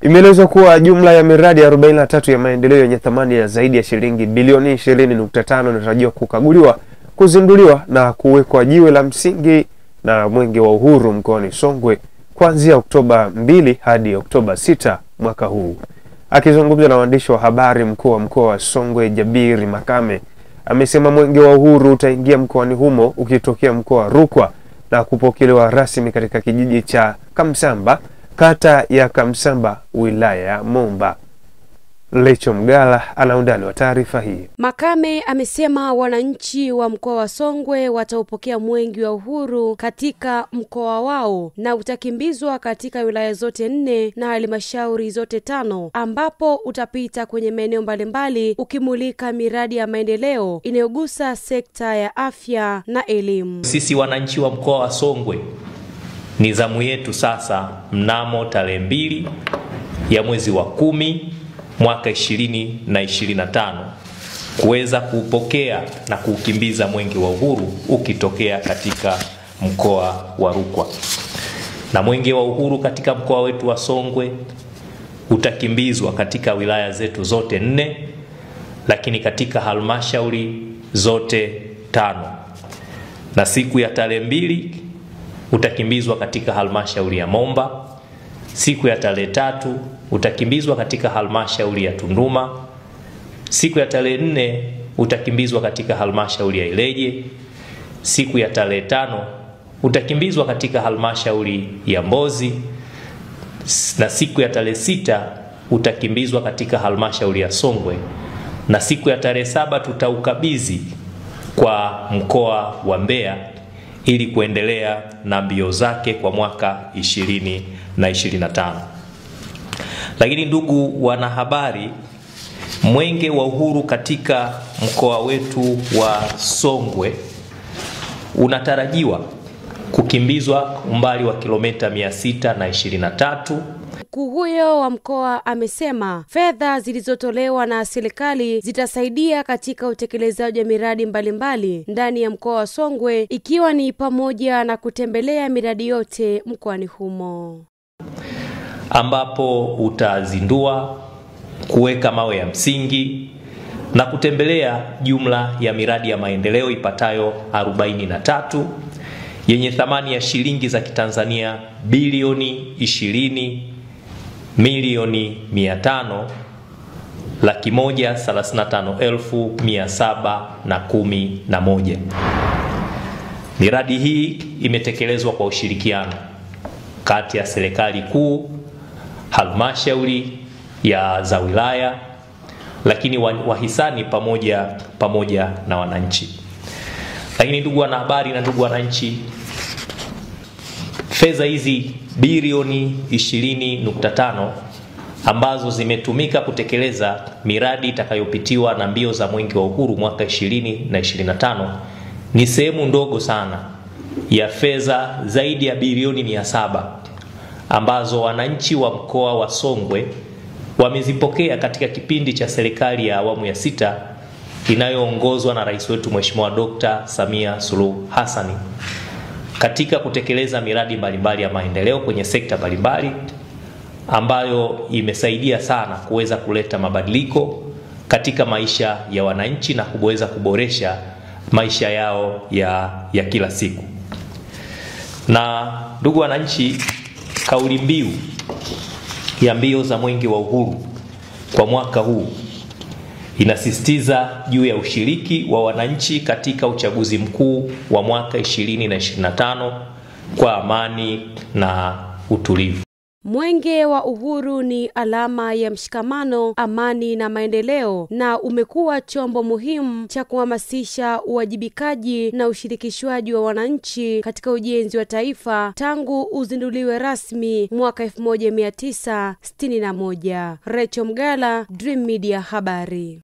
Imeelezwa kuwa jumla ya miradi 43 ya maendeleo yenye thamani ya zaidi ya shilingi bilioni 20.5 inatarajiwa kukaguliwa, kuzinduliwa na kuwekwa jiwe la msingi na Mwenge wa Uhuru mkoani Songwe kuanzia Oktoba 2 hadi Oktoba 6 mwaka huu. Akizungumza na waandishi wa habari, mkuu wa mkoa wa Songwe Jabir Makame amesema Mwenge wa Uhuru utaingia mkoani humo ukitokea mkoa wa Rukwa na kupokelewa rasmi katika kijiji cha Kamsamba, kata ya Kamsamba, wilaya ya Momba. Lecho Mgala ana undani wa taarifa hii. Makame amesema wananchi wa mkoa wa Songwe wataupokea Mwenge wa Uhuru katika mkoa wao na utakimbizwa katika wilaya zote 4 na halmashauri zote 5, ambapo utapita kwenye maeneo mbalimbali ukimulika miradi ya maendeleo inayogusa sekta ya afya na elimu. Sisi wananchi wa mkoa wa Songwe, ni zamu yetu sasa mnamo tarehe 2 ya mwezi wa 10 mwaka 2025 kuweza kupokea na kukimbiza Mwenge wa Uhuru ukitokea katika mkoa wa Rukwa. Na Mwenge wa Uhuru katika mkoa wetu wa Songwe utakimbizwa katika wilaya zetu zote 4, lakini katika halmashauri zote 5. Na siku ya tarehe 2 utakimbizwa katika halmashauri ya Momba. Siku ya tarehe 3 utakimbizwa katika halmashauri ya Tunduma. Siku ya tarehe 4 utakimbizwa katika halmashauri ya Ileje. Siku ya tarehe 5 utakimbizwa katika halmashauri ya Mbozi, na siku ya tarehe 6 utakimbizwa katika halmashauri ya Songwe, na siku ya tarehe 7 tutaukabidhi kwa mkoa wa Mbeya ili kuendelea na mbio zake kwa mwaka 2025. Lakini ndugu wanahabari, Mwenge wa Uhuru katika mkoa wetu wa Songwe unatarajiwa kukimbizwa umbali wa kilomita 623. Mkuu huyo wa mkoa amesema fedha zilizotolewa na serikali zitasaidia katika utekelezaji wa miradi mbalimbali ndani ya mkoa wa Songwe, ikiwa ni pamoja na kutembelea miradi yote mkoani humo, ambapo utazindua, kuweka mawe ya msingi na kutembelea jumla ya miradi ya maendeleo ipatayo 43 yenye thamani ya shilingi za Kitanzania bilioni 20,135,111. Miradi hii imetekelezwa kwa ushirikiano kati ya serikali kuu, halmashauri za wilaya, lakini wahisani pamoja na wananchi. Lakini ndugu wanahabari na ndugu wananchi, fedha hizi bilioni 20.5 ambazo zimetumika kutekeleza miradi itakayopitiwa na mbio za Mwenge wa Uhuru mwaka 2025 ni sehemu ndogo sana ya fedha zaidi ya bilioni 700 ambazo wananchi wa mkoa wa Songwe wamezipokea katika kipindi cha serikali ya awamu ya 6 inayoongozwa na rais wetu Mheshimiwa Dr. Samia Suluhu Hassan katika kutekeleza miradi mbalimbali ya maendeleo kwenye sekta mbalimbali, ambayo imesaidia sana kuweza kuleta mabadiliko katika maisha ya wananchi na kuweza kuboresha maisha yao ya kila siku. Na ndugu wananchi, kauli mbiu ya mbio za Mwenge wa Uhuru kwa mwaka huu inasisitiza juu ya ushiriki wa wananchi katika uchaguzi mkuu wa mwaka 2025 kwa amani na utulivu. Mwenge wa Uhuru ni alama ya mshikamano, amani na maendeleo, na umekuwa chombo muhimu cha kuhamasisha uwajibikaji na ushirikishwaji wa wananchi katika ujenzi wa taifa tangu uzinduliwe rasmi mwaka 1961. Lecho Mgala, Dream Media Habari.